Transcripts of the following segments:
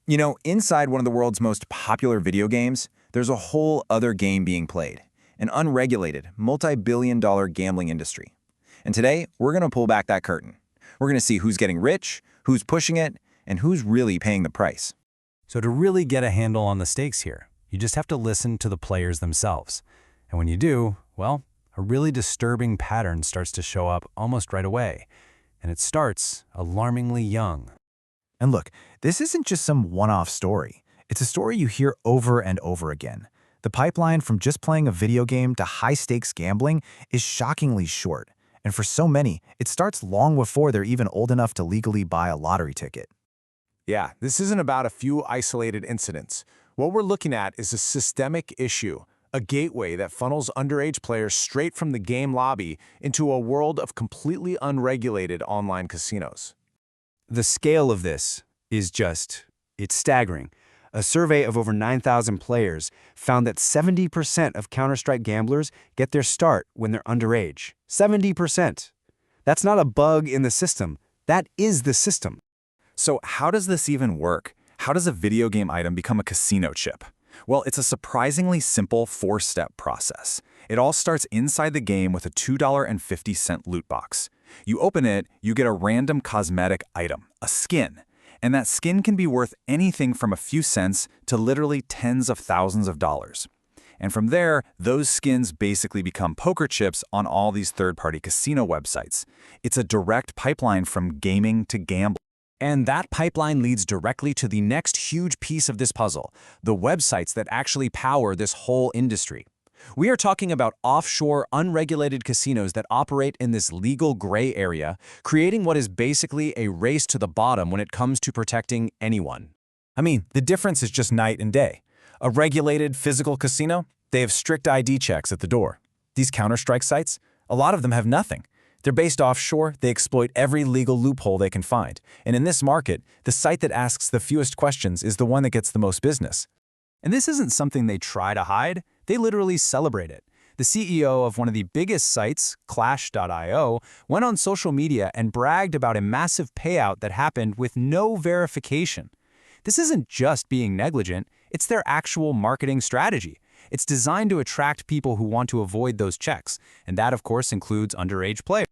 You know, inside one of the world's most popular video games, there's a whole other game being played, an unregulated, multi-billion-dollar gambling industry. And today, we're going to pull back that curtain. We're going to see who's getting rich, who's pushing it, and who's really paying the price. So to really get a handle on the stakes here, you just have to listen to the players themselves. And when you do, well, a really disturbing pattern starts to show up almost right away. And it starts alarmingly young. And look, this isn't just some one-off story. It's a story you hear over and over again. The pipeline from just playing a video game to high-stakes gambling is shockingly short. And for so many, it starts long before they're even old enough to legally buy a lottery ticket. Yeah, this isn't about a few isolated incidents. What we're looking at is a systemic issue, a gateway that funnels underage players straight from the game lobby into a world of completely unregulated online casinos. The scale of this is it's staggering. A survey of over 9,000 players found that 70% of Counter-Strike gamblers get their start when they're underage. 70%. That's not a bug in the system. That is the system. So how does this even work? How does a video game item become a casino chip? Well, it's a surprisingly simple four-step process. It all starts inside the game with a $2.50 loot box. You open it, you get a random cosmetic item, a skin. And that skin can be worth anything from a few cents to literally tens of thousands of dollars. And from there, those skins basically become poker chips on all these third-party casino websites. It's a direct pipeline from gaming to gambling. And that pipeline leads directly to the next huge piece of this puzzle, the websites that actually power this whole industry. We are talking about offshore, unregulated casinos that operate in this legal gray area, creating what is basically a race to the bottom when it comes to protecting anyone. I mean, the difference is just night and day. A regulated physical casino, they have strict ID checks at the door. These Counter-Strike sites, a lot of them have nothing. They're based offshore, they exploit every legal loophole they can find. And in this market, the site that asks the fewest questions is the one that gets the most business. And this isn't something they try to hide, they literally celebrate it. The CEO of one of the biggest sites, Clash.io, went on social media and bragged about a massive payout that happened with no verification. This isn't just being negligent, it's their actual marketing strategy. It's designed to attract people who want to avoid those checks, and that of course includes underage players.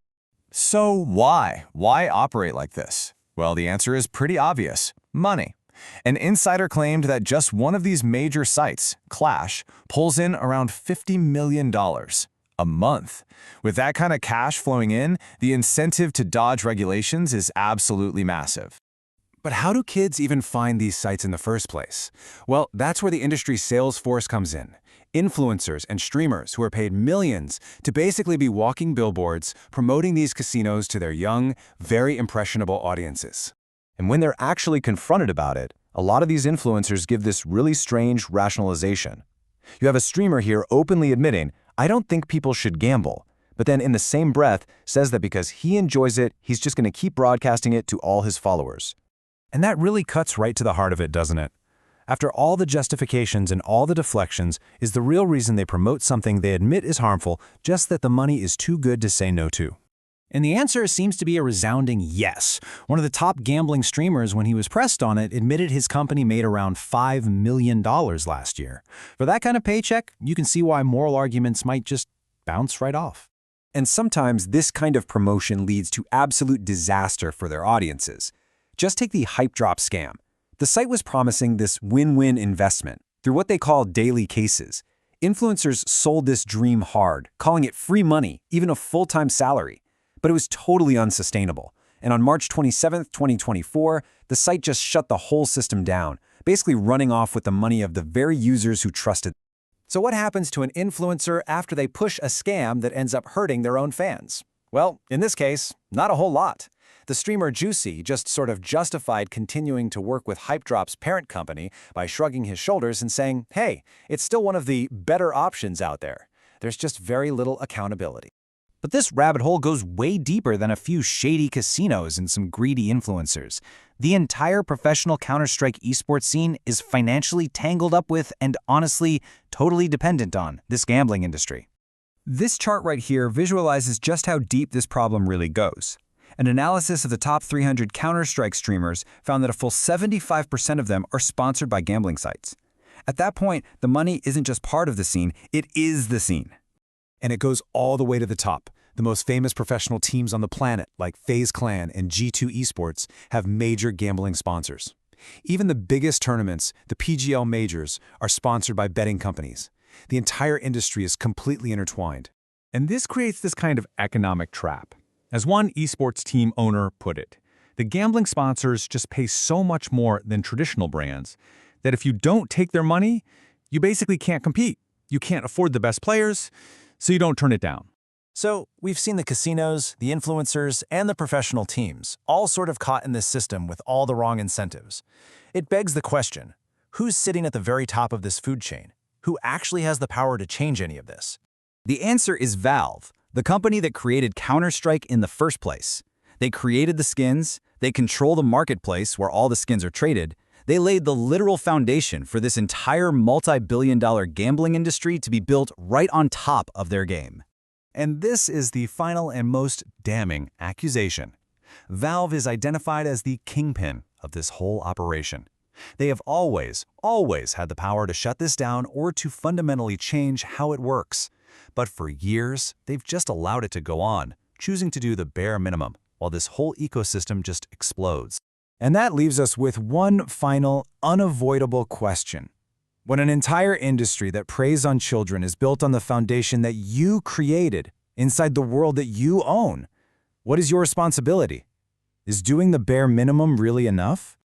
So why? Why operate like this? Well, the answer is pretty obvious. Money. An insider claimed that just one of these major sites, Clash, pulls in around $50 million a month. With that kind of cash flowing in, the incentive to dodge regulations is absolutely massive. But how do kids even find these sites in the first place? Well, that's where the industry sales force comes in. Influencers and streamers who are paid millions to basically be walking billboards promoting these casinos to their young, very impressionable audiences. And when they're actually confronted about it, a lot of these influencers give this really strange rationalization. You have a streamer here openly admitting, I don't think people should gamble, but then in the same breath says that because he enjoys it, he's just going to keep broadcasting it to all his followers. And that really cuts right to the heart of it, doesn't it? After all the justifications and all the deflections is the real reason they promote something they admit is harmful, just that the money is too good to say no to. And the answer seems to be a resounding yes. One of the top gambling streamers, when he was pressed on it, admitted his company made around $5 million last year. For that kind of paycheck, you can see why moral arguments might just bounce right off. And sometimes this kind of promotion leads to absolute disaster for their audiences. Just take the hype drop scam. The site was promising this win-win investment through what they call daily cases. Influencers sold this dream hard, calling it free money, even a full-time salary. But it was totally unsustainable. And on March 27, 2024, the site just shut the whole system down, basically running off with the money of the very users who trusted. So what happens to an influencer after they push a scam that ends up hurting their own fans? Well, in this case, not a whole lot. The streamer Juicy just sort of justified continuing to work with HypeDrop's parent company by shrugging his shoulders and saying, hey, it's still one of the better options out there. There's just very little accountability. But this rabbit hole goes way deeper than a few shady casinos and some greedy influencers. The entire professional Counter-Strike esports scene is financially tangled up with and honestly totally dependent on this gambling industry. This chart right here visualizes just how deep this problem really goes. An analysis of the top 300 Counter-Strike streamers found that a full 75% of them are sponsored by gambling sites. At that point, the money isn't just part of the scene, it is the scene. And it goes all the way to the top. The most famous professional teams on the planet, like FaZe Clan and G2 Esports, have major gambling sponsors. Even the biggest tournaments, the PGL majors, are sponsored by betting companies. The entire industry is completely intertwined. And this creates this kind of economic trap. As one esports team owner put it, the gambling sponsors just pay so much more than traditional brands that if you don't take their money, you basically can't compete. You can't afford the best players, so you don't turn it down. So, we've seen the casinos, the influencers, and the professional teams all sort of caught in this system with all the wrong incentives. It begs the question, who's sitting at the very top of this food chain? Who actually has the power to change any of this? The answer is Valve, the company that created Counter-Strike in the first place. They created the skins, they control the marketplace where all the skins are traded, they laid the literal foundation for this entire multi-billion-dollar gambling industry to be built right on top of their game. And this is the final and most damning accusation. Valve is identified as the kingpin of this whole operation. They have always had the power to shut this down or to fundamentally change how it works. But for years, they've just allowed it to go on, choosing to do the bare minimum, while this whole ecosystem just explodes. And that leaves us with one final, unavoidable question. When an entire industry that preys on children is built on the foundation that you created inside the world that you own, what is your responsibility? Is doing the bare minimum really enough?